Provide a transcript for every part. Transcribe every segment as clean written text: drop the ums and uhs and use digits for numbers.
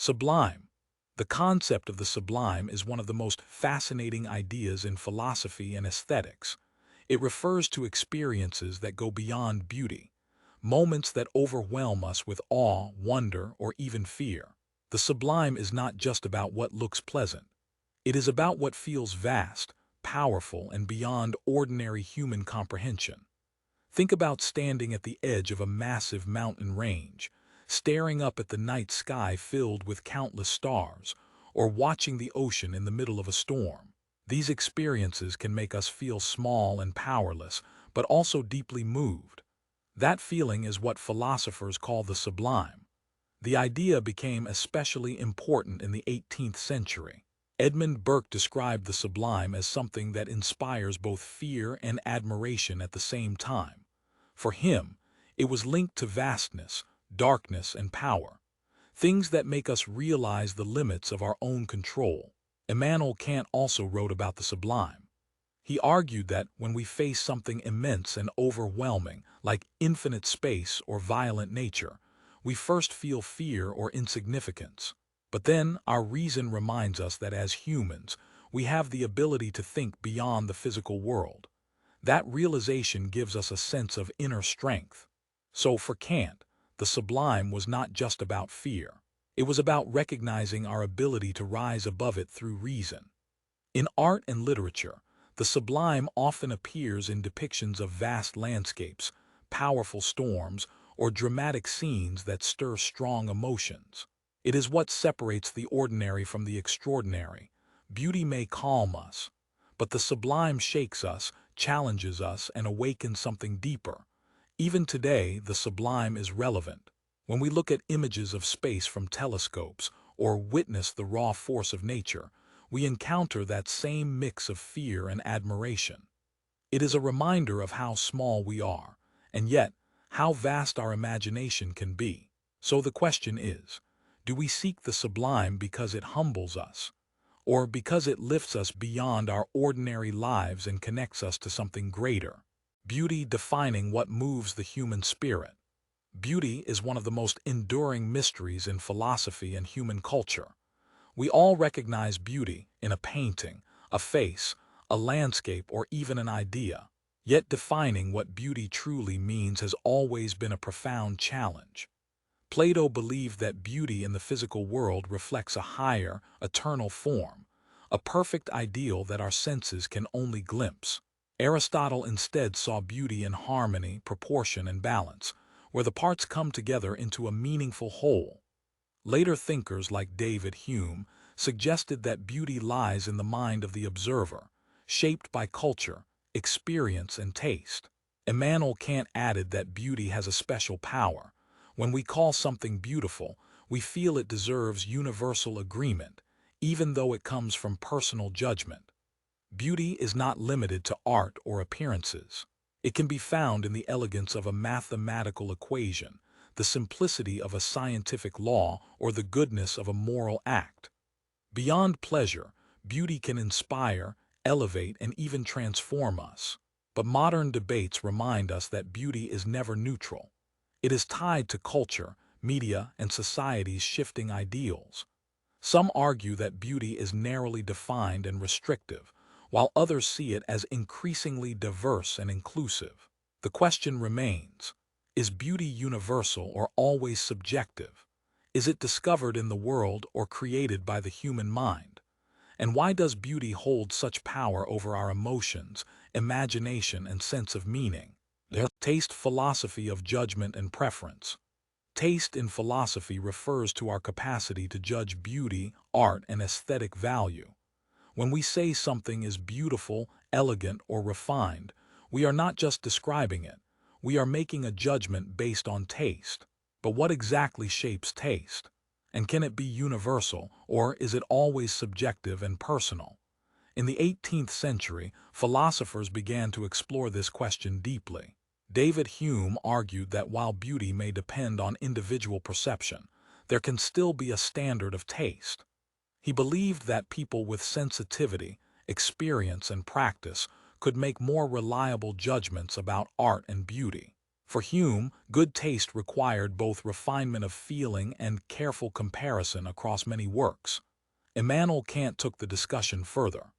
Sublime. The concept of the sublime is one of the most fascinating ideas in philosophy and aesthetics. It refers to experiences that go beyond beauty, moments that overwhelm us with awe, wonder, or even fear. The sublime is not just about what looks pleasant. It is about what feels vast, powerful, and beyond ordinary human comprehension. Think about standing at the edge of a massive mountain range, staring up at the night sky filled with countless stars, or watching the ocean in the middle of a storm. These experiences can make us feel small and powerless, but also deeply moved. That feeling is what philosophers call the sublime. The idea became especially important in the 18th century. Edmund Burke described the sublime as something that inspires both fear and admiration at the same time. For him, it was linked to vastness, darkness, and power, things that make us realize the limits of our own control. Immanuel Kant also wrote about the sublime. He argued that when we face something immense and overwhelming, like infinite space or violent nature, we first feel fear or insignificance. But then our reason reminds us that as humans, we have the ability to think beyond the physical world. That realization gives us a sense of inner strength. So for Kant, the sublime was not just about fear. It was about recognizing our ability to rise above it through reason. In art and literature, the sublime often appears in depictions of vast landscapes, powerful storms, or dramatic scenes that stir strong emotions. It is what separates the ordinary from the extraordinary. Beauty may calm us, but the sublime shakes us, challenges us, and awakens something deeper. Even today, the sublime is relevant. When we look at images of space from telescopes or witness the raw force of nature, we encounter that same mix of fear and admiration. It is a reminder of how small we are, and yet how vast our imagination can be. So the question is, do we seek the sublime because it humbles us, or because it lifts us beyond our ordinary lives and connects us to something greater? Beauty defining what moves the human spirit. Beauty is one of the most enduring mysteries in philosophy and human culture. We all recognize beauty in a painting, a face, a landscape, or even an idea. Yet defining what beauty truly means has always been a profound challenge. Plato believed that beauty in the physical world reflects a higher, eternal form, a perfect ideal that our senses can only glimpse. Aristotle instead saw beauty in harmony, proportion, and balance, where the parts come together into a meaningful whole. Later thinkers like David Hume suggested that beauty lies in the mind of the observer, shaped by culture, experience, and taste. Immanuel Kant added that beauty has a special power. When we call something beautiful, we feel it deserves universal agreement, even though it comes from personal judgment. Beauty is not limited to art or appearances. It can be found in the elegance of a mathematical equation, the simplicity of a scientific law, or the goodness of a moral act. Beyond pleasure, beauty can inspire, elevate, and even transform us. But modern debates remind us that beauty is never neutral. It is tied to culture, media, and society's shifting ideals. Some argue that beauty is narrowly defined and restrictive, while others see it as increasingly diverse and inclusive. The question remains, is beauty universal or always subjective? Is it discovered in the world or created by the human mind? And why does beauty hold such power over our emotions, imagination, and sense of meaning? Taste philosophy of judgment and preference. Taste in philosophy refers to our capacity to judge beauty, art, and aesthetic value. When we say something is beautiful, elegant, or refined, we are not just describing it. We are making a judgment based on taste. But what exactly shapes taste? And can it be universal, or is it always subjective and personal? In the 18th century, philosophers began to explore this question deeply. David Hume argued that while beauty may depend on individual perception, there can still be a standard of taste. He believed that people with sensitivity, experience, and practice could make more reliable judgments about art and beauty. For Hume, good taste required both refinement of feeling and careful comparison across many works. Immanuel Kant took the discussion further.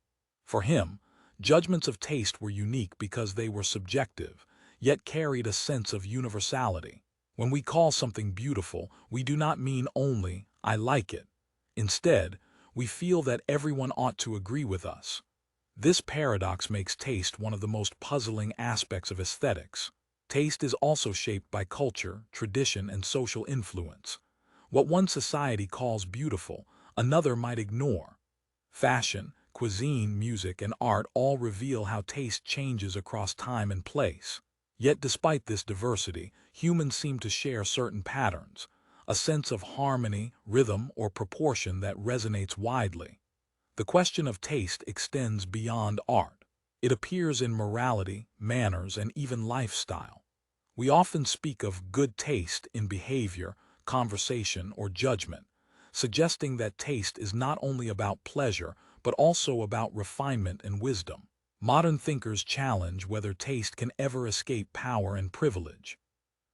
For him, judgments of taste were unique because they were subjective, yet carried a sense of universality. When we call something beautiful, we do not mean only, "I like it." Instead, we feel that everyone ought to agree with us. This paradox makes taste one of the most puzzling aspects of aesthetics. Taste is also shaped by culture, tradition, and social influence. What one society calls beautiful, another might ignore. Fashion, cuisine, music, and art all reveal how taste changes across time and place. Yet despite this diversity, humans seem to share certain patterns, a sense of harmony, rhythm, or proportion that resonates widely. The question of taste extends beyond art. It appears in morality, manners, and even lifestyle. We often speak of good taste in behavior, conversation, or judgment, suggesting that taste is not only about pleasure, but also about refinement and wisdom. Modern thinkers challenge whether taste can ever escape power and privilege.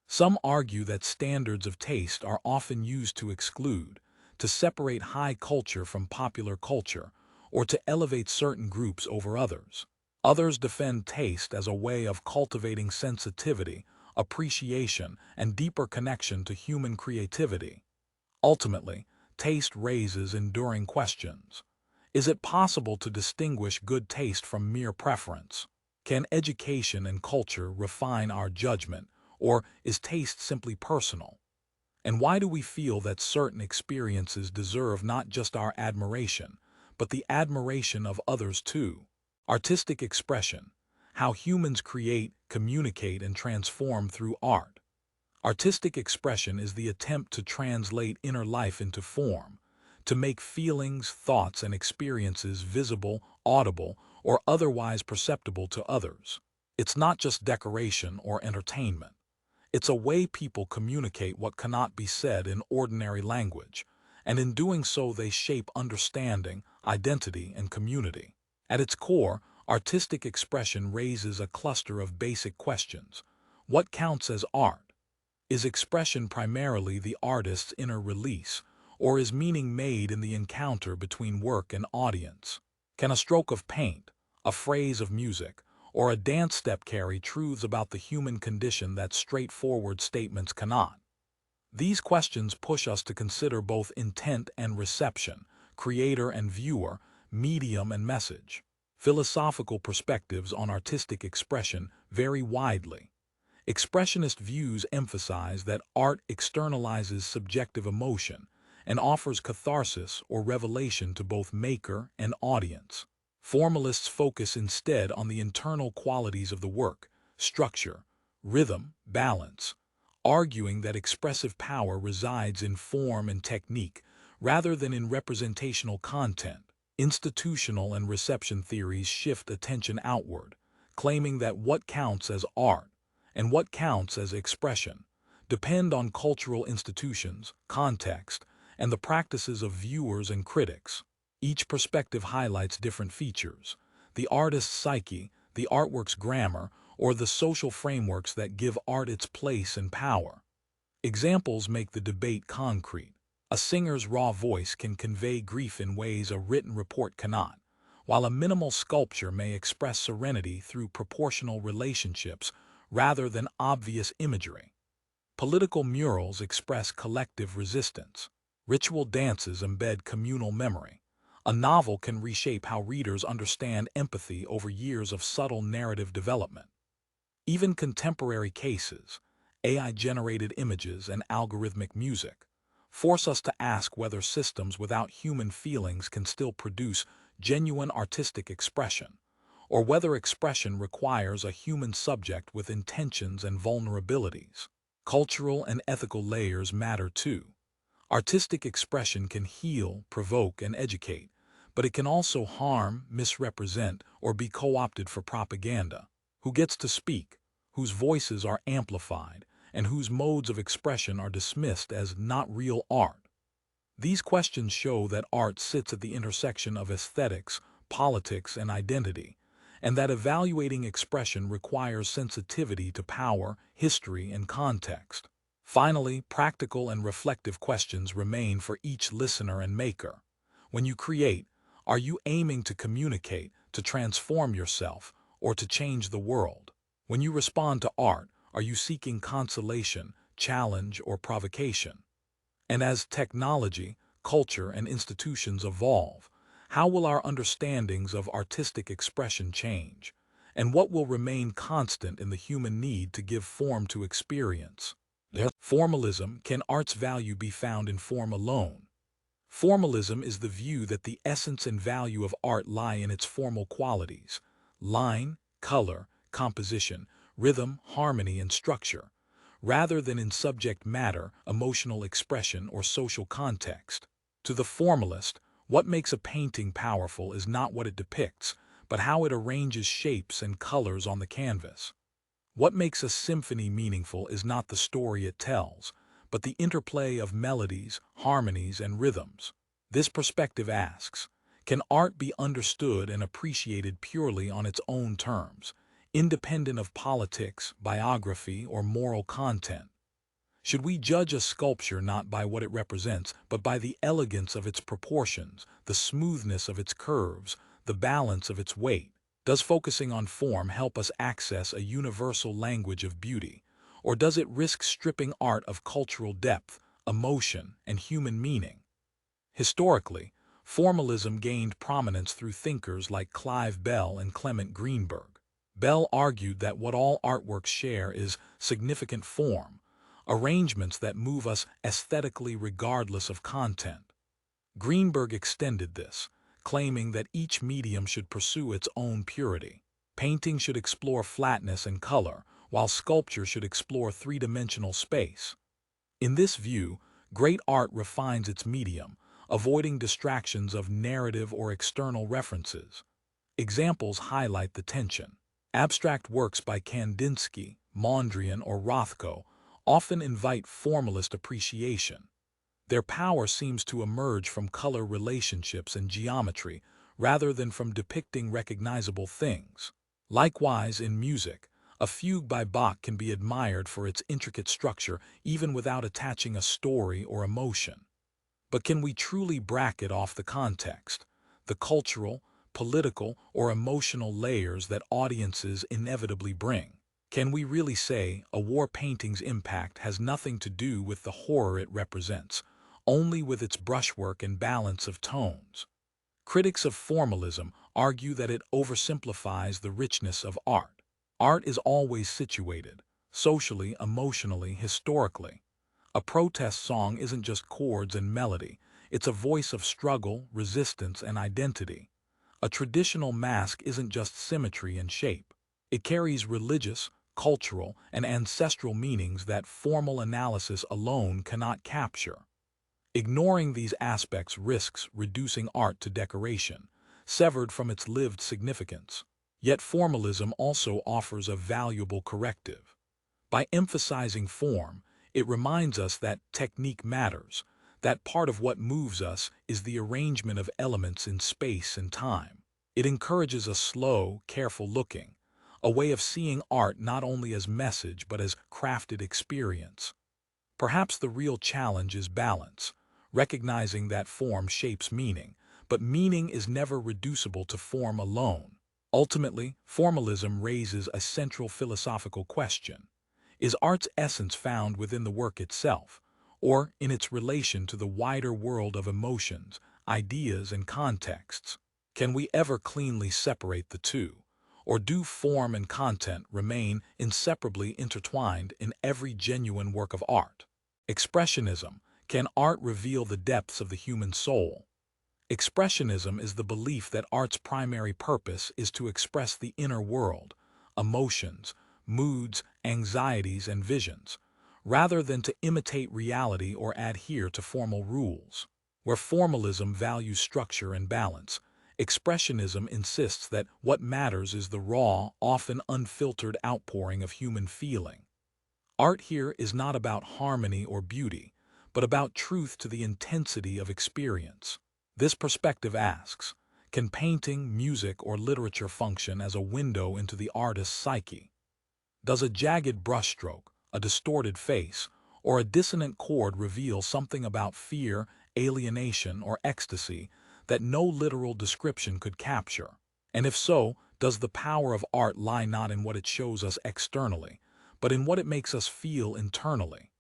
Some argue that standards of taste are often used to exclude, to separate high culture from popular culture, or to elevate certain groups over others. Others defend taste as a way of cultivating sensitivity, appreciation, and deeper connection to human creativity. Ultimately, taste raises enduring questions. Is it possible to distinguish good taste from mere preference? Can education and culture refine our judgment, or is taste simply personal? And why do we feel that certain experiences deserve not just our admiration, but the admiration of others too? Artistic expression, how humans create, communicate, and transform through art. Artistic expression is the attempt to translate inner life into form, to make feelings, thoughts, and experiences visible, audible, or otherwise perceptible to others. It's not just decoration or entertainment. It's a way people communicate what cannot be said in ordinary language, and in doing so they shape understanding, identity, and community. At its core, artistic expression raises a cluster of basic questions. What counts as art? Is expression primarily the artist's inner release, or is meaning made in the encounter between work and audience? Can a stroke of paint, a phrase of music, or a dance step carry truths about the human condition that straightforward statements cannot? These questions push us to consider both intent and reception, creator and viewer, medium and message. Philosophical perspectives on artistic expression vary widely. Expressionist views emphasize that art externalizes subjective emotion and offers catharsis or revelation to both maker and audience. Formalists focus instead on the internal qualities of the work, structure, rhythm, balance, arguing that expressive power resides in form and technique rather than in representational content. Institutional and reception theories shift attention outward, claiming that what counts as art and what counts as expression depend on cultural institutions, context, and the practices of viewers and critics. Each perspective highlights different features: the artist's psyche, the artwork's grammar, or the social frameworks that give art its place and power. Examples make the debate concrete. A singer's raw voice can convey grief in ways a written report cannot, while a minimal sculpture may express serenity through proportional relationships rather than obvious imagery. Political murals express collective resistance. Ritual dances embed communal memory. A novel can reshape how readers understand empathy over years of subtle narrative development. Even contemporary cases, AI-generated images and algorithmic music, force us to ask whether systems without human feelings can still produce genuine artistic expression, or whether expression requires a human subject with intentions and vulnerabilities. Cultural and ethical layers matter too. Artistic expression can heal, provoke, and educate, but it can also harm, misrepresent, or be co-opted for propaganda. Who gets to speak, whose voices are amplified, and whose modes of expression are dismissed as not real art? These questions show that art sits at the intersection of aesthetics, politics, and identity, and that evaluating expression requires sensitivity to power, history, and context. Finally, practical and reflective questions remain for each listener and maker. When you create, are you aiming to communicate, to transform yourself, or to change the world? When you respond to art, are you seeking consolation, challenge, or provocation? And as technology, culture, and institutions evolve, how will our understandings of artistic expression change? And what will remain constant in the human need to give form to experience? Formalism: can art's value be found in form alone? Formalism is the view that the essence and value of art lie in its formal qualities: line, color, composition, rhythm, harmony, and structure, rather than in subject matter, emotional expression, or social context. To the formalist, what makes a painting powerful is not what it depicts, but how it arranges shapes and colors on the canvas. What makes a symphony meaningful is not the story it tells, but the interplay of melodies, harmonies, and rhythms. This perspective asks, can art be understood and appreciated purely on its own terms, independent of politics, biography, or moral content? Should we judge a sculpture not by what it represents, but by the elegance of its proportions, the smoothness of its curves, the balance of its weight? Does focusing on form help us access a universal language of beauty, or does it risk stripping art of cultural depth, emotion, and human meaning? Historically, formalism gained prominence through thinkers like Clive Bell and Clement Greenberg. Bell argued that what all artworks share is significant form, arrangements that move us aesthetically regardless of content. Greenberg extended this, claiming that each medium should pursue its own purity. Painting should explore flatness and color, while sculpture should explore three-dimensional space. In this view, great art refines its medium, avoiding distractions of narrative or external references. Examples highlight the tension. Abstract works by Kandinsky, Mondrian, or Rothko often invite formalist appreciation. Their power seems to emerge from color relationships and geometry rather than from depicting recognizable things. Likewise, in music, a fugue by Bach can be admired for its intricate structure even without attaching a story or emotion. But can we truly bracket off the context, the cultural, political, or emotional layers that audiences inevitably bring? Can we really say a war painting's impact has nothing to do with the horror it represents, only with its brushwork and balance of tones? Critics of formalism argue that it oversimplifies the richness of art. Art is always situated, socially, emotionally, historically. A protest song isn't just chords and melody, it's a voice of struggle, resistance, and identity. A traditional mask isn't just symmetry and shape. It carries religious, cultural, and ancestral meanings that formal analysis alone cannot capture. Ignoring these aspects risks reducing art to decoration, severed from its lived significance. Yet formalism also offers a valuable corrective. By emphasizing form, it reminds us that technique matters, that part of what moves us is the arrangement of elements in space and time. It encourages a slow, careful looking, a way of seeing art not only as message but as crafted experience. Perhaps the real challenge is balance, recognizing that form shapes meaning, but meaning is never reducible to form alone. Ultimately, formalism raises a central philosophical question. Is art's essence found within the work itself, or in its relation to the wider world of emotions, ideas, and contexts? Can we ever cleanly separate the two, or do form and content remain inseparably intertwined in every genuine work of art? Expressionism: can art reveal the depths of the human soul? Expressionism is the belief that art's primary purpose is to express the inner world, emotions, moods, anxieties, and visions, rather than to imitate reality or adhere to formal rules. Where formalism values structure and balance, Expressionism insists that what matters is the raw, often unfiltered outpouring of human feeling. Art here is not about harmony or beauty, but about truth to the intensity of experience. This perspective asks, Can painting, music, or literature function as a window into the artist's psyche? Does a jagged brushstroke, a distorted face, or a dissonant chord reveal something about fear, alienation, or ecstasy that no literal description could capture? And if so, does the power of art lie not in what it shows us externally, but in what it makes us feel internally?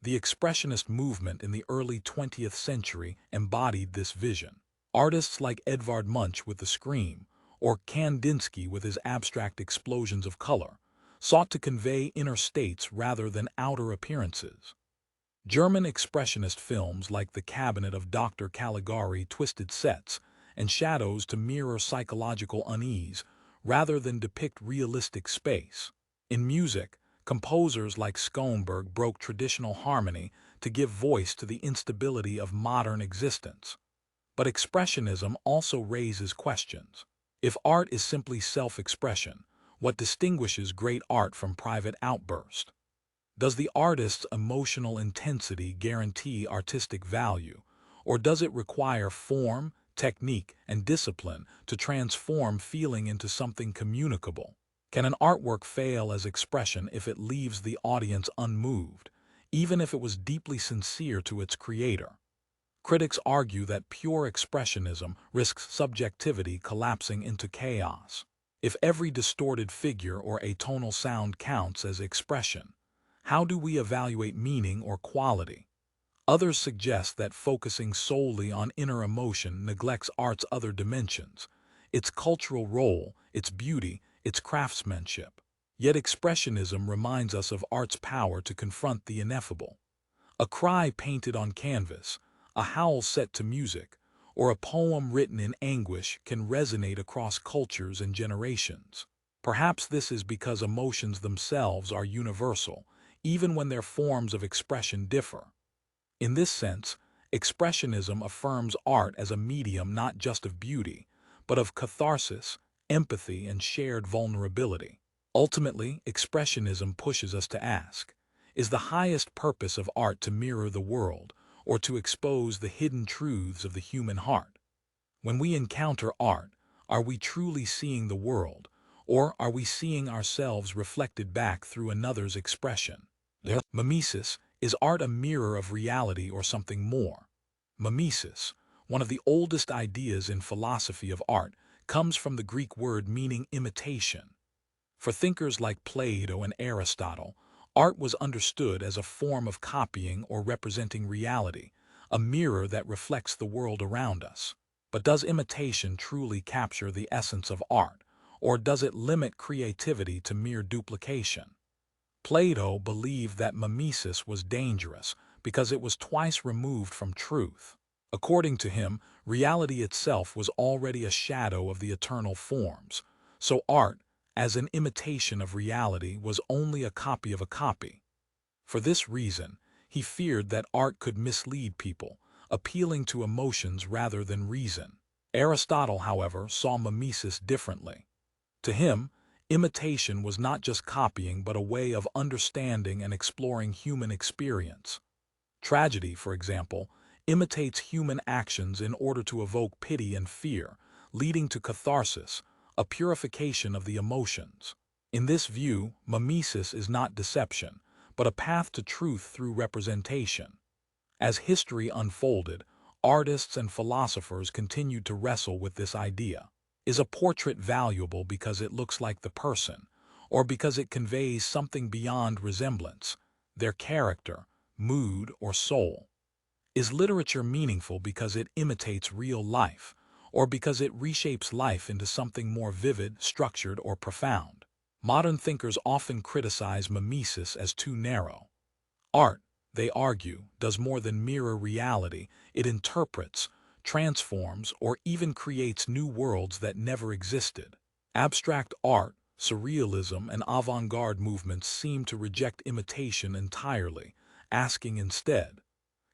The Expressionist movement in the early 20th century embodied this vision. Artists like Edvard Munch with the Scream, or Kandinsky with his abstract explosions of color, sought to convey inner states rather than outer appearances. German expressionist films like The Cabinet of Dr. Caligari twisted sets and shadows to mirror psychological unease rather than depict realistic space. In music, composers like Schoenberg broke traditional harmony to give voice to the instability of modern existence. But Expressionism also raises questions. If art is simply self-expression, what distinguishes great art from private outburst? Does the artist's emotional intensity guarantee artistic value, or does it require form, technique, and discipline to transform feeling into something communicable? Can an artwork fail as expression if it leaves the audience unmoved, even if it was deeply sincere to its creator? Critics argue that pure expressionism risks subjectivity collapsing into chaos. If every distorted figure or atonal sound counts as expression, how do we evaluate meaning or quality? Others suggest that focusing solely on inner emotion neglects art's other dimensions, its cultural role, its beauty, its craftsmanship. Yet Expressionism reminds us of art's power to confront the ineffable. A cry painted on canvas, a howl set to music, or a poem written in anguish can resonate across cultures and generations. Perhaps this is because emotions themselves are universal, even when their forms of expression differ. In this sense, Expressionism affirms art as a medium not just of beauty, but of catharsis, empathy, and shared vulnerability. Ultimately, Expressionism pushes us to ask, is the highest purpose of art to mirror the world, or to expose the hidden truths of the human heart? When we encounter art, are we truly seeing the world, or are we seeing ourselves reflected back through another's expression? Mimesis, is art a mirror of reality or something more? Mimesis, one of the oldest ideas in philosophy of art, comes from the Greek word meaning imitation. For thinkers like Plato and Aristotle, art was understood as a form of copying or representing reality, a mirror that reflects the world around us. But does imitation truly capture the essence of art, or does it limit creativity to mere duplication? Plato believed that mimesis was dangerous because it was twice removed from truth. According to him, reality itself was already a shadow of the eternal forms, so art, as an imitation of reality, was only a copy of a copy. For this reason, he feared that art could mislead people, appealing to emotions rather than reason. Aristotle, however, saw mimesis differently. To him, imitation was not just copying but a way of understanding and exploring human experience. Tragedy, for example, imitates human actions in order to evoke pity and fear, leading to catharsis, a purification of the emotions. In this view, mimesis is not deception, but a path to truth through representation. As history unfolded, artists and philosophers continued to wrestle with this idea. Is a portrait valuable because it looks like the person, or because it conveys something beyond resemblance, their character, mood, or soul? Is literature meaningful because it imitates real life, or because it reshapes life into something more vivid, structured, or profound? Modern thinkers often criticize mimesis as too narrow. Art, they argue, does more than mirror reality. It interprets, transforms, or even creates new worlds that never existed. Abstract art, surrealism, and avant-garde movements seem to reject imitation entirely, asking instead,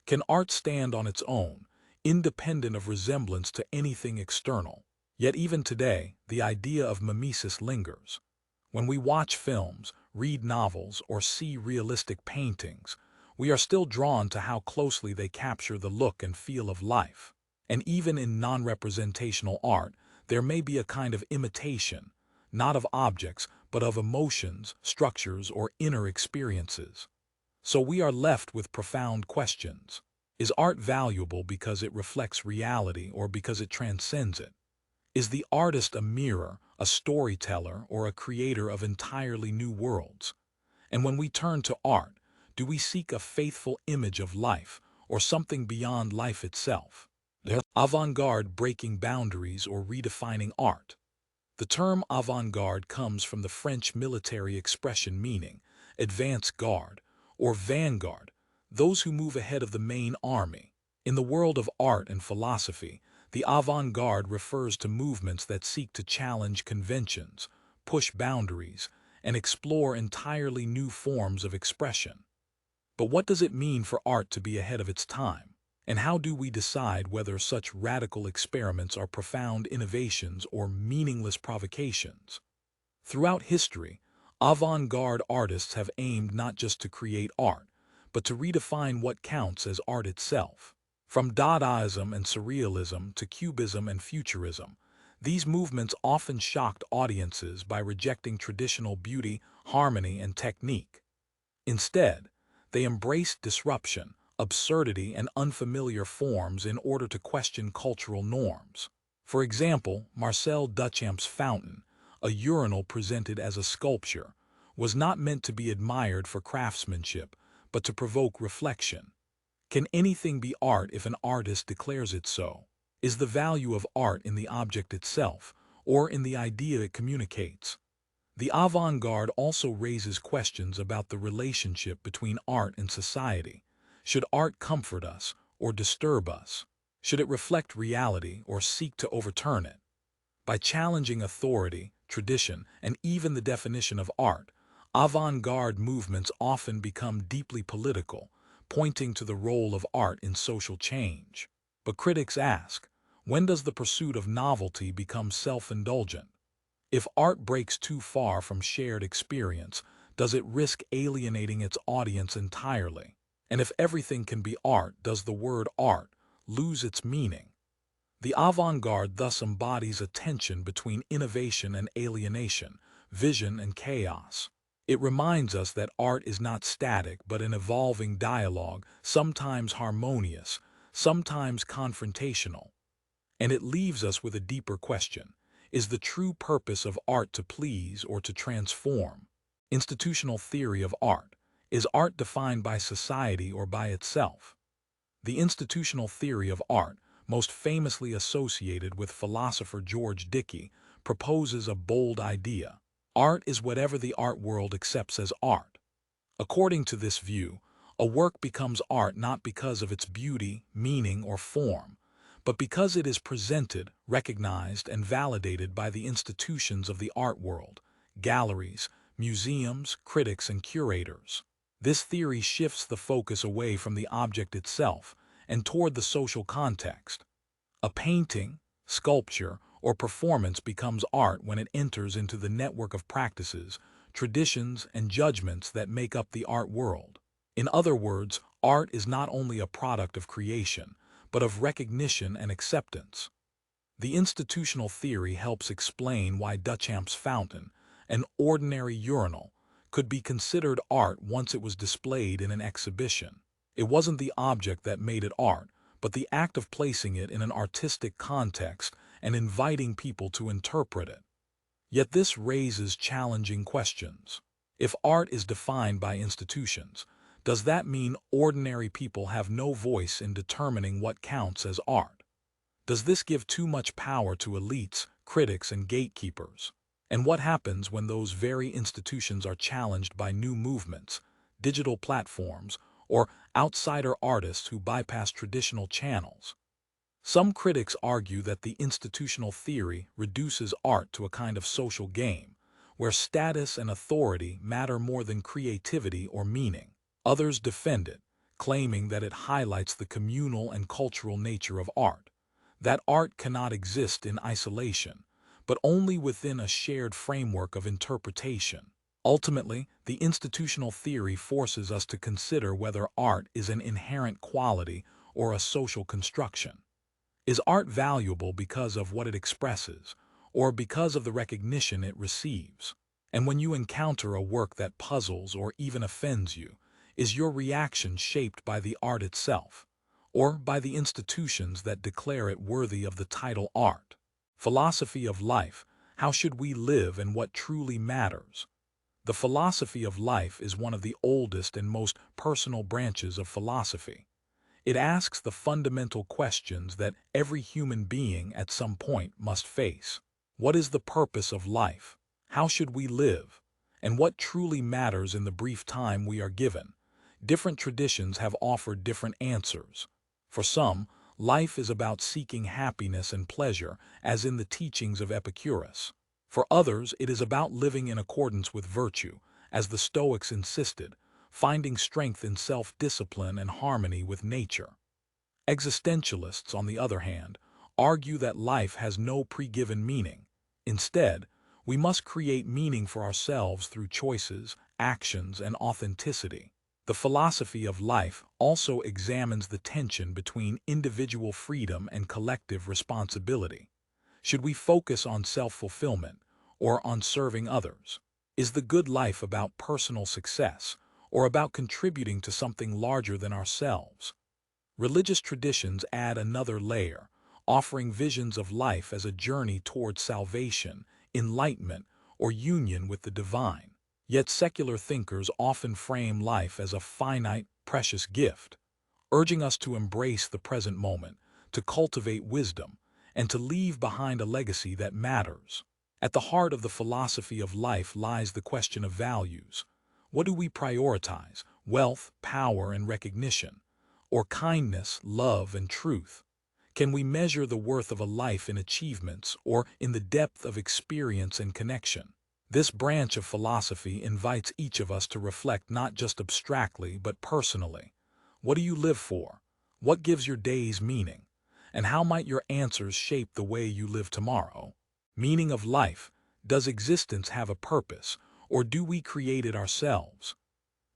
can art stand on its own, independent of resemblance to anything external? Yet even today, the idea of mimesis lingers. When we watch films, read novels, or see realistic paintings, we are still drawn to how closely they capture the look and feel of life. And even in non-representational art, there may be a kind of imitation, not of objects, but of emotions, structures, or inner experiences. So we are left with profound questions. Is art valuable because it reflects reality or because it transcends it? Is the artist a mirror, a storyteller, or a creator of entirely new worlds? And when we turn to art, do we seek a faithful image of life or something beyond life itself? Avant-garde breaking boundaries or redefining art. The term avant-garde comes from the French military expression meaning advance guard or vanguard, those who move ahead of the main army. In the world of art and philosophy, the avant-garde refers to movements that seek to challenge conventions, push boundaries, and explore entirely new forms of expression. But what does it mean for art to be ahead of its time? And how do we decide whether such radical experiments are profound innovations or meaningless provocations? Throughout history, avant-garde artists have aimed not just to create art, but to redefine what counts as art itself. From Dadaism and Surrealism to Cubism and Futurism, these movements often shocked audiences by rejecting traditional beauty, harmony, and technique. Instead, they embraced disruption, absurdity, and unfamiliar forms in order to question cultural norms. For example, Marcel Duchamp's fountain, a urinal presented as a sculpture, was not meant to be admired for craftsmanship, but to provoke reflection. Can anything be art if an artist declares it so? Is the value of art in the object itself, or in the idea it communicates? The avant-garde also raises questions about the relationship between art and society. Should art comfort us or disturb us? Should it reflect reality or seek to overturn it? By challenging authority, tradition, and even the definition of art, avant-garde movements often become deeply political, pointing to the role of art in social change. But critics ask, when does the pursuit of novelty become self-indulgent? If art breaks too far from shared experience, does it risk alienating its audience entirely? And if everything can be art, does the word art lose its meaning? The avant-garde thus embodies a tension between innovation and alienation, vision and chaos. It reminds us that art is not static but an evolving dialogue, sometimes harmonious, sometimes confrontational. And it leaves us with a deeper question. Is the true purpose of art to please or to transform? Institutional theory of art. Is art defined by society or by itself? The institutional theory of art, most famously associated with philosopher George Dickey, proposes a bold idea. Art is whatever the art world accepts as art. According to this view, a work becomes art not because of its beauty, meaning, or form, but because it is presented, recognized, and validated by the institutions of the art world, galleries, museums, critics, and curators. This theory shifts the focus away from the object itself and toward the social context. A painting, sculpture, or performance becomes art when it enters into the network of practices, traditions, and judgments that make up the art world. In other words, art is not only a product of creation, but of recognition and acceptance. The institutional theory helps explain why Duchamp's fountain, an ordinary urinal, could be considered art once it was displayed in an exhibition. It wasn't the object that made it art, but the act of placing it in an artistic context and inviting people to interpret it. Yet this raises challenging questions. If art is defined by institutions, does that mean ordinary people have no voice in determining what counts as art? Does this give too much power to elites, critics, and gatekeepers? And what happens when those very institutions are challenged by new movements, digital platforms, or outsider artists who bypass traditional channels? Some critics argue that the institutional theory reduces art to a kind of social game, where status and authority matter more than creativity or meaning. Others defend it, claiming that it highlights the communal and cultural nature of art, that art cannot exist in isolation, but only within a shared framework of interpretation. Ultimately, the institutional theory forces us to consider whether art is an inherent quality or a social construction. Is art valuable because of what it expresses, or because of the recognition it receives? And when you encounter a work that puzzles or even offends you, is your reaction shaped by the art itself, or by the institutions that declare it worthy of the title art? Philosophy of life: how should we live and what truly matters? The philosophy of life is one of the oldest and most personal branches of philosophy. It asks the fundamental questions that every human being at some point must face. What is the purpose of life? How should we live? And what truly matters in the brief time we are given? Different traditions have offered different answers. For some, life is about seeking happiness and pleasure, as in the teachings of Epicurus. For others, it is about living in accordance with virtue, as the Stoics insisted, finding strength in self-discipline and harmony with nature. Existentialists, on the other hand, argue that life has no pre-given meaning. Instead, we must create meaning for ourselves through choices, actions, and authenticity. The philosophy of life also examines the tension between individual freedom and collective responsibility. Should we focus on self-fulfillment or on serving others? Is the good life about personal success or about contributing to something larger than ourselves? Religious traditions add another layer, offering visions of life as a journey towards salvation, enlightenment, or union with the divine. Yet secular thinkers often frame life as a finite, precious gift, urging us to embrace the present moment, to cultivate wisdom, and to leave behind a legacy that matters. At the heart of the philosophy of life lies the question of values. What do we prioritize? Wealth, power, and recognition? Or kindness, love, and truth? Can we measure the worth of a life in achievements or in the depth of experience and connection? This branch of philosophy invites each of us to reflect not just abstractly but personally. What do you live for? What gives your days meaning? And how might your answers shape the way you live tomorrow? Meaning of life: does existence have a purpose, or do we create it ourselves?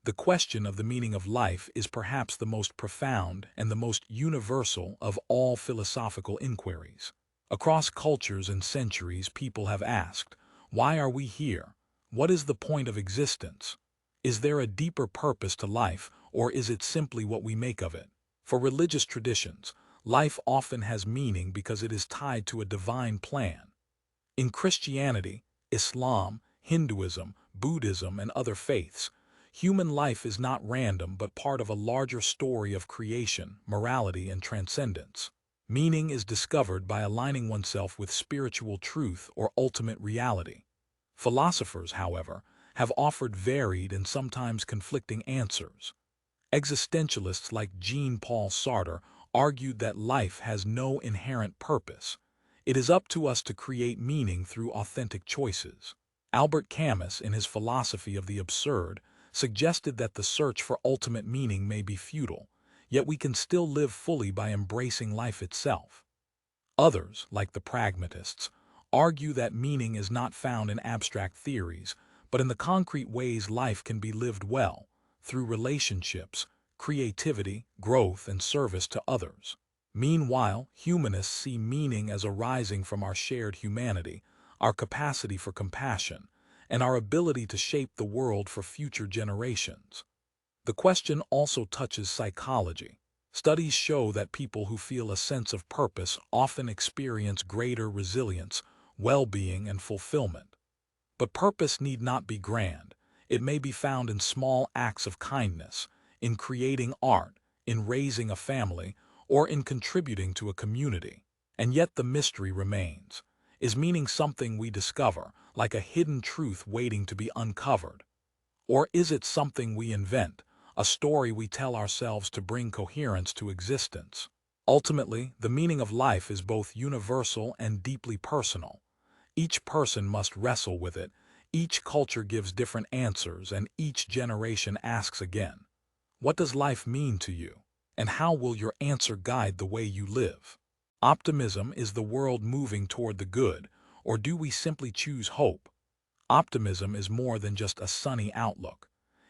The question of the meaning of life is perhaps the most profound and the most universal of all philosophical inquiries. Across cultures and centuries, people have asked, why are we here? What is the point of existence? Is there a deeper purpose to life, or is it simply what we make of it? For religious traditions, life often has meaning because it is tied to a divine plan. In Christianity, Islam, Hinduism, Buddhism, and other faiths, human life is not random but part of a larger story of creation, morality, and transcendence. Meaning is discovered by aligning oneself with spiritual truth or ultimate reality. Philosophers, however, have offered varied and sometimes conflicting answers. Existentialists like Jean-Paul Sartre argued that life has no inherent purpose. It is up to us to create meaning through authentic choices. Albert Camus, in his philosophy of the absurd, suggested that the search for ultimate meaning may be futile, yet we can still live fully by embracing life itself. Others, like the pragmatists, argue that meaning is not found in abstract theories, but in the concrete ways life can be lived well, through relationships, creativity, growth, and service to others. Meanwhile, humanists see meaning as arising from our shared humanity, our capacity for compassion, and our ability to shape the world for future generations. The question also touches psychology. Studies show that people who feel a sense of purpose often experience greater resilience, well-being, and fulfillment. But purpose need not be grand. It may be found in small acts of kindness, in creating art, in raising a family, or in contributing to a community. And yet the mystery remains. Is meaning something we discover, like a hidden truth waiting to be uncovered? Or is it something we invent, a story we tell ourselves to bring coherence to existence? Ultimately, the meaning of life is both universal and deeply personal. Each person must wrestle with it, each culture gives different answers, and each generation asks again, what does life mean to you? And how will your answer guide the way you live? Optimism: is the world moving toward the good, or do we simply choose hope? Optimism is more than just a sunny outlook.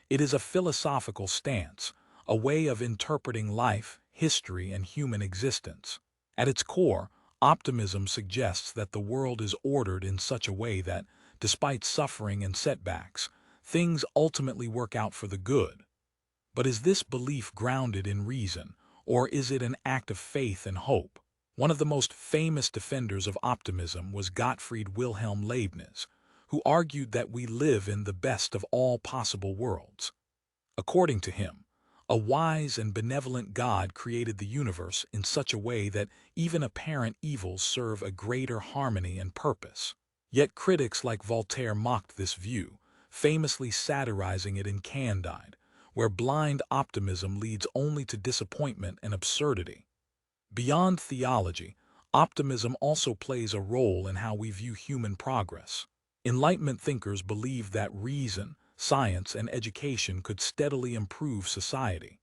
It is a philosophical stance, a way of interpreting life, history, and human existence. At its core, optimism suggests that the world is ordered in such a way that, despite suffering and setbacks, things ultimately work out for the good. But is this belief grounded in reason, or is it an act of faith and hope? One of the most famous defenders of optimism was Gottfried Wilhelm Leibniz, who argued that we live in the best of all possible worlds. According to him, a wise and benevolent God created the universe in such a way that even apparent evils serve a greater harmony and purpose. Yet critics like Voltaire mocked this view, famously satirizing it in Candide, where blind optimism leads only to disappointment and absurdity. Beyond theology, optimism also plays a role in how we view human progress. Enlightenment thinkers believe that reason, science, and education could steadily improve society.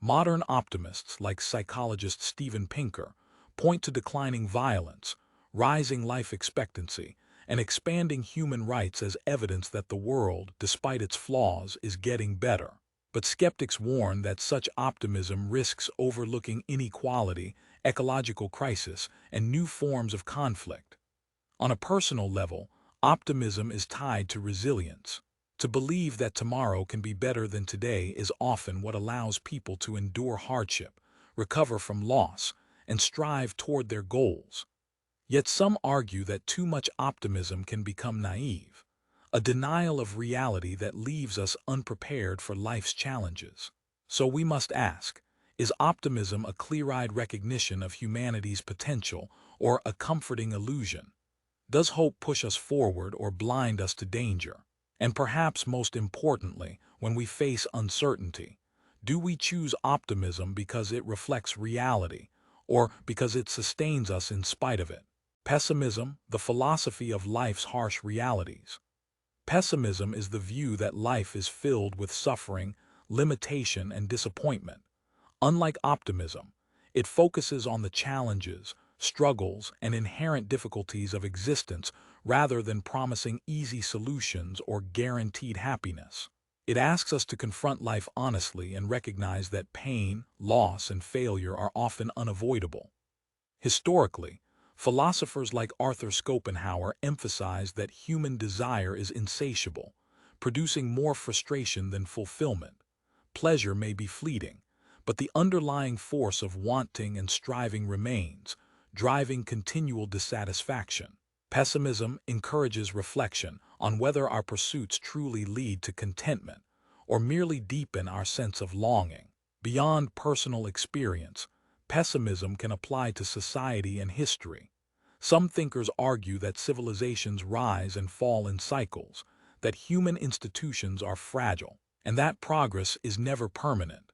Modern optimists, like psychologist Steven Pinker, point to declining violence, rising life expectancy, and expanding human rights as evidence that the world, despite its flaws, is getting better. But skeptics warn that such optimism risks overlooking inequality, ecological crisis, and new forms of conflict. On a personal level, optimism is tied to resilience. To believe that tomorrow can be better than today is often what allows people to endure hardship, recover from loss, and strive toward their goals. Yet some argue that too much optimism can become naive, a denial of reality that leaves us unprepared for life's challenges. So we must ask, is optimism a clear-eyed recognition of humanity's potential or a comforting illusion? Does hope push us forward or blind us to danger? And perhaps most importantly, when we face uncertainty, do we choose optimism because it reflects reality or because it sustains us in spite of it? Pessimism, the philosophy of life's harsh realities. Pessimism is the view that life is filled with suffering, limitation, and disappointment. Unlike optimism, it focuses on the challenges, struggles, and inherent difficulties of existence rather than promising easy solutions or guaranteed happiness. It asks us to confront life honestly and recognize that pain, loss, and failure are often unavoidable. Historically, philosophers like Arthur Schopenhauer emphasized that human desire is insatiable, producing more frustration than fulfillment. Pleasure may be fleeting, but the underlying force of wanting and striving remains, driving continual dissatisfaction. Pessimism encourages reflection on whether our pursuits truly lead to contentment or merely deepen our sense of longing. Beyond personal experience, pessimism can apply to society and history. Some thinkers argue that civilizations rise and fall in cycles, that human institutions are fragile, and that progress is never permanent.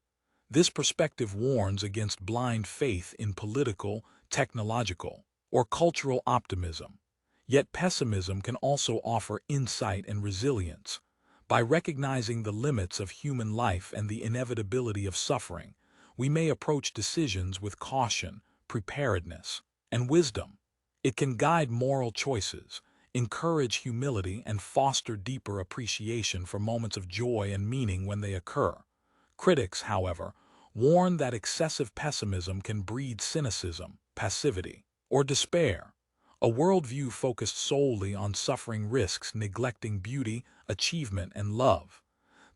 This perspective warns against blind faith in political, technological, or cultural optimism. Yet pessimism can also offer insight and resilience. By recognizing the limits of human life and the inevitability of suffering, we may approach decisions with caution, preparedness, and wisdom. It can guide moral choices, encourage humility, and foster deeper appreciation for moments of joy and meaning when they occur. Critics, however, warn that excessive pessimism can breed cynicism, passivity, or despair. A worldview focused solely on suffering risks neglecting beauty, achievement, and love.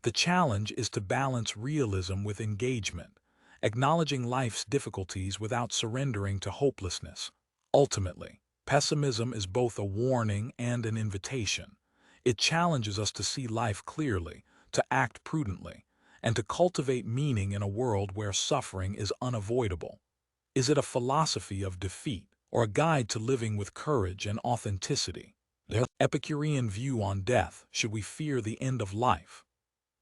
The challenge is to balance realism with engagement, acknowledging life's difficulties without surrendering to hopelessness. Ultimately, pessimism is both a warning and an invitation. It challenges us to see life clearly, to act prudently, and to cultivate meaning in a world where suffering is unavoidable. Is it a philosophy of defeat, or a guide to living with courage and authenticity? The Epicurean view on death: should we fear the end of life?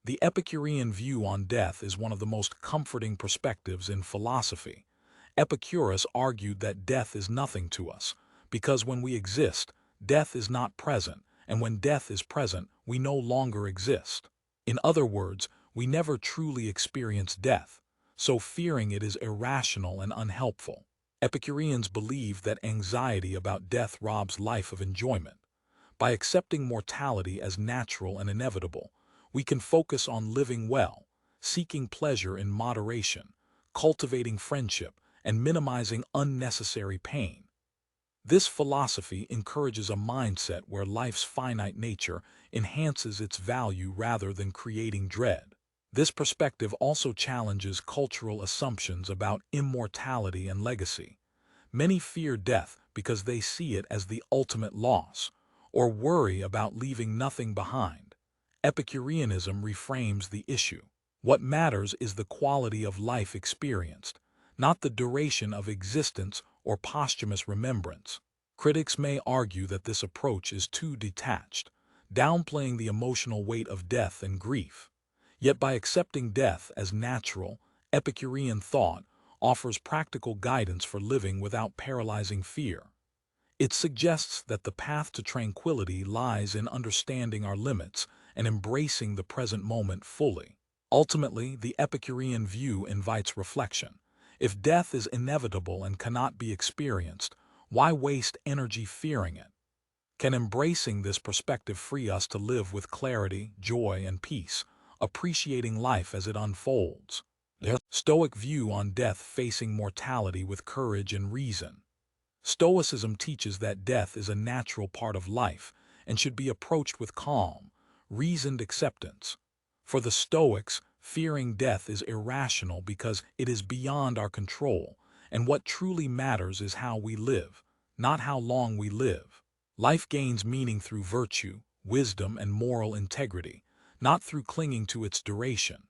The Epicurean view on death is one of the most comforting perspectives in philosophy. Epicurus argued that death is nothing to us, because when we exist, death is not present, and when death is present, we no longer exist. In other words, we never truly experience death, so fearing it is irrational and unhelpful. Epicureans believe that anxiety about death robs life of enjoyment. By accepting mortality as natural and inevitable, we can focus on living well, seeking pleasure in moderation, cultivating friendship, and minimizing unnecessary pain. This philosophy encourages a mindset where life's finite nature enhances its value rather than creating dread. This perspective also challenges cultural assumptions about immortality and legacy. Many fear death because they see it as the ultimate loss, or worry about leaving nothing behind. Epicureanism reframes the issue. What matters is the quality of life experienced, not the duration of existence or posthumous remembrance. Critics may argue that this approach is too detached, downplaying the emotional weight of death and grief. Yet by accepting death as natural, Epicurean thought offers practical guidance for living without paralyzing fear. It suggests that the path to tranquility lies in understanding our limits and embracing the present moment fully. Ultimately, the Epicurean view invites reflection. If death is inevitable and cannot be experienced, why waste energy fearing it? Can embracing this perspective free us to live with clarity, joy, and peace, appreciating life as it unfolds? The Stoic view on death facing mortality with courage and reason. Stoicism teaches that death is a natural part of life and should be approached with calm, reasoned acceptance. For the Stoics, fearing death is irrational because it is beyond our control, and what truly matters is how we live, not how long we live. Life gains meaning through virtue, wisdom, and moral integrity, not through clinging to its duration.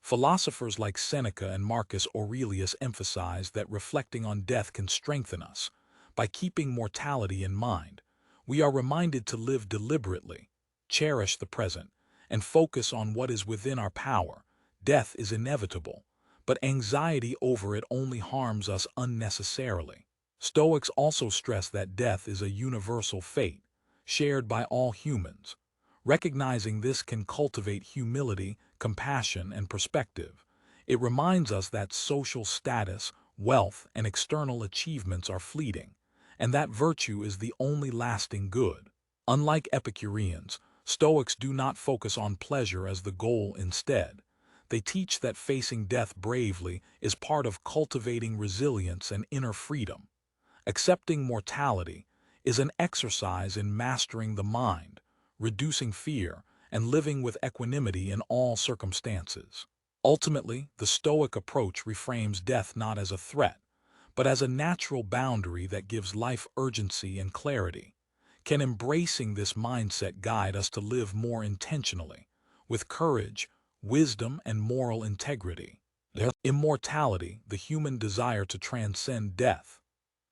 Philosophers like Seneca and Marcus Aurelius emphasize that reflecting on death can strengthen us. By keeping mortality in mind, we are reminded to live deliberately, cherish the present, and focus on what is within our power. Death is inevitable, but anxiety over it only harms us unnecessarily. Stoics also stress that death is a universal fate, shared by all humans. Recognizing this can cultivate humility, compassion, and perspective. It reminds us that social status, wealth, and external achievements are fleeting, and that virtue is the only lasting good. Unlike Epicureans, Stoics do not focus on pleasure as the goal instead. They teach that facing death bravely is part of cultivating resilience and inner freedom. Accepting mortality is an exercise in mastering the mind, reducing fear, and living with equanimity in all circumstances. Ultimately, the Stoic approach reframes death not as a threat, but as a natural boundary that gives life urgency and clarity. Can embracing this mindset guide us to live more intentionally, with courage, wisdom, and moral integrity? Immortality, the human desire to transcend death.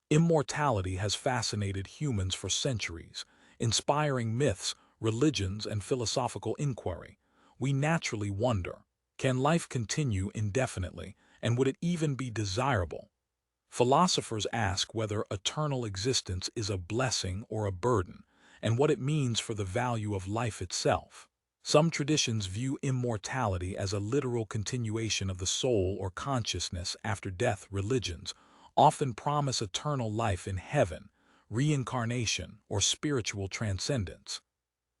Immortality has fascinated humans for centuries, inspiring myths, religions, and philosophical inquiry. We naturally wonder, can life continue indefinitely, and would it even be desirable? Philosophers ask whether eternal existence is a blessing or a burden, and what it means for the value of life itself. Some traditions view immortality as a literal continuation of the soul or consciousness after death. Religions often promise eternal life in heaven, reincarnation, or spiritual transcendence.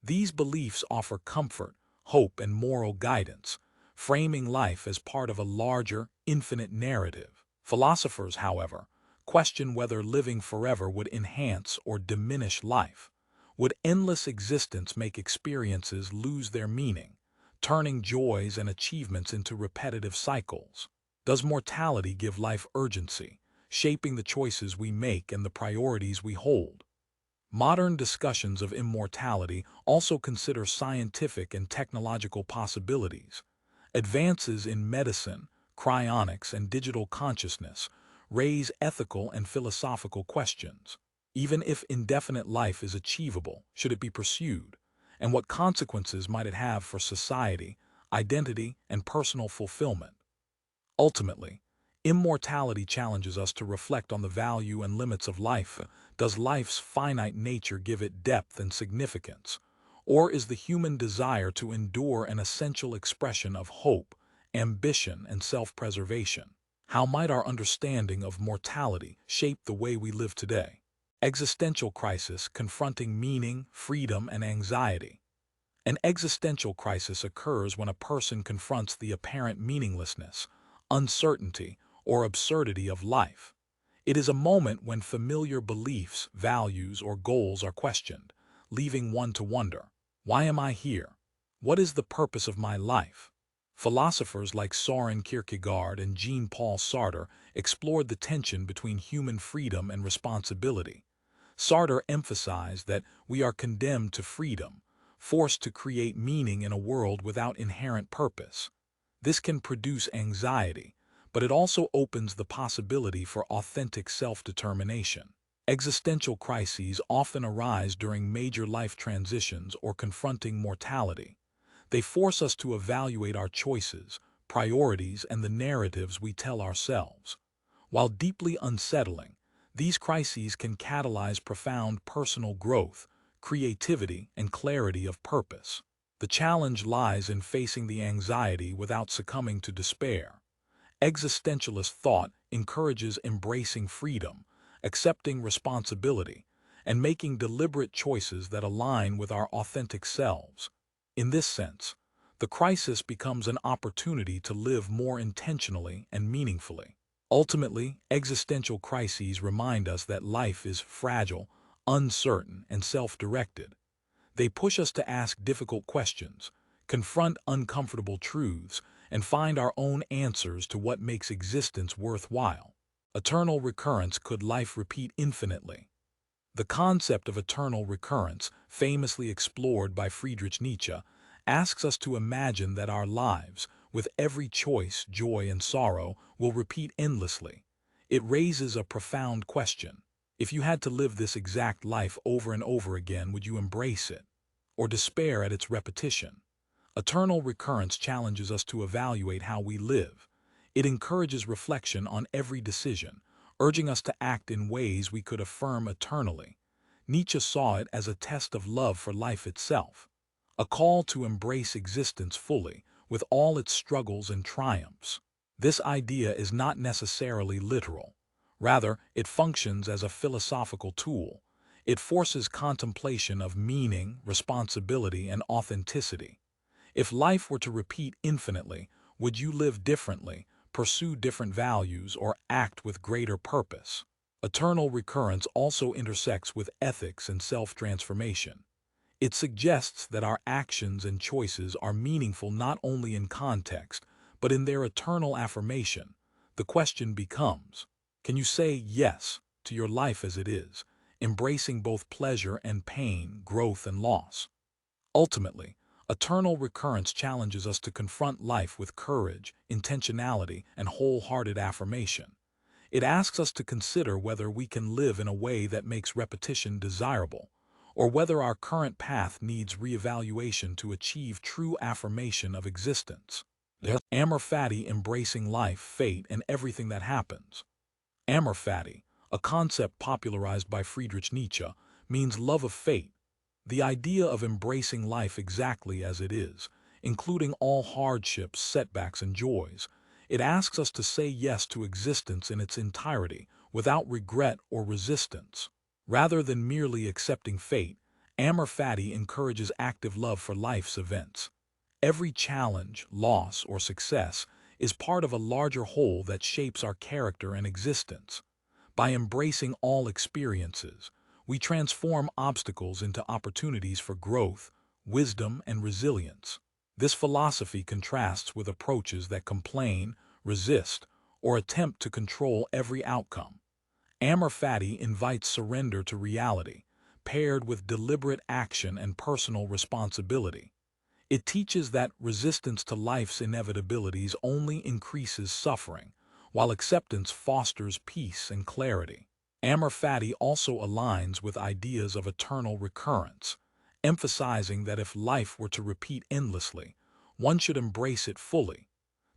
These beliefs offer comfort, hope, and moral guidance, framing life as part of a larger, infinite narrative. Philosophers, however, question whether living forever would enhance or diminish life. Would endless existence make experiences lose their meaning, turning joys and achievements into repetitive cycles? Does mortality give life urgency, shaping the choices we make and the priorities we hold? Modern discussions of immortality also consider scientific and technological possibilities. Advances in medicine, cryonics, and digital consciousness raise ethical and philosophical questions. Even if indefinite life is achievable, should it be pursued? And what consequences might it have for society, identity, and personal fulfillment? Ultimately, immortality challenges us to reflect on the value and limits of life. Does life's finite nature give it depth and significance? Or is the human desire to endure an essential expression of hope, ambition, and self-preservation? How might our understanding of mortality shape the way we live today? Existential crisis, confronting meaning, freedom, and anxiety. An existential crisis occurs when a person confronts the apparent meaninglessness, uncertainty, or absurdity of life. It is a moment when familiar beliefs, values, or goals are questioned, leaving one to wonder, why am I here? What is the purpose of my life? Philosophers like Soren Kierkegaard and Jean-Paul Sartre explored the tension between human freedom and responsibility. Sartre emphasized that we are condemned to freedom, forced to create meaning in a world without inherent purpose. This can produce anxiety, but it also opens the possibility for authentic self-determination. Existential crises often arise during major life transitions or confronting mortality. They force us to evaluate our choices, priorities, and the narratives we tell ourselves. While deeply unsettling, these crises can catalyze profound personal growth, creativity, and clarity of purpose. The challenge lies in facing the anxiety without succumbing to despair. Existentialist thought encourages embracing freedom, accepting responsibility, and making deliberate choices that align with our authentic selves. In this sense, the crisis becomes an opportunity to live more intentionally and meaningfully. Ultimately, existential crises remind us that life is fragile, uncertain, and self-directed. They push us to ask difficult questions, confront uncomfortable truths, and find our own answers to what makes existence worthwhile. Eternal recurrence: could life repeat infinitely? The concept of eternal recurrence, famously explored by Friedrich Nietzsche, asks us to imagine that our lives, with every choice, joy, and sorrow, will repeat endlessly. It raises a profound question. If you had to live this exact life over and over again, would you embrace it, or despair at its repetition? Eternal recurrence challenges us to evaluate how we live. It encourages reflection on every decision, urging us to act in ways we could affirm eternally. Nietzsche saw it as a test of love for life itself, a call to embrace existence fully, with all its struggles and triumphs. This idea is not necessarily literal. Rather, it functions as a philosophical tool. It forces contemplation of meaning, responsibility, and authenticity. If life were to repeat infinitely, would you live differently, pursue different values, or act with greater purpose? Eternal recurrence also intersects with ethics and self-transformation. It suggests that our actions and choices are meaningful not only in context, but in their eternal affirmation. The question becomes, can you say yes to your life as it is, embracing both pleasure and pain, growth and loss? Ultimately, eternal recurrence challenges us to confront life with courage, intentionality, and wholehearted affirmation. It asks us to consider whether we can live in a way that makes repetition desirable, or whether our current path needs reevaluation to achieve true affirmation of existence. Amor Fati: embracing life, fate, and everything that happens. Amor Fati, a concept popularized by Friedrich Nietzsche, means love of fate, the idea of embracing life exactly as it is, including all hardships, setbacks, and joys. It asks us to say yes to existence in its entirety, without regret or resistance. Rather than merely accepting fate, Amor Fati encourages active love for life's events. Every challenge, loss, or success is part of a larger whole that shapes our character and existence. By embracing all experiences, we transform obstacles into opportunities for growth, wisdom, and resilience. This philosophy contrasts with approaches that complain, resist, or attempt to control every outcome. Amor Fati invites surrender to reality, paired with deliberate action and personal responsibility. It teaches that resistance to life's inevitabilities only increases suffering, while acceptance fosters peace and clarity. Amor Fati also aligns with ideas of eternal recurrence, emphasizing that if life were to repeat endlessly, one should embrace it fully.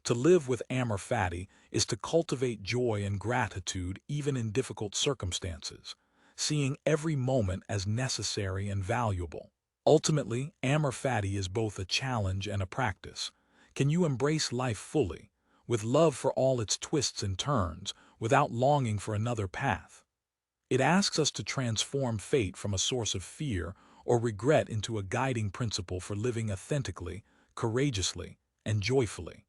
To live with Amor Fati is to cultivate joy and gratitude even in difficult circumstances, seeing every moment as necessary and valuable. Ultimately, Amor Fati is both a challenge and a practice. Can you embrace life fully, with love for all its twists and turns, without longing for another path? It asks us to transform fate from a source of fear or regret into a guiding principle for living authentically, courageously, and joyfully.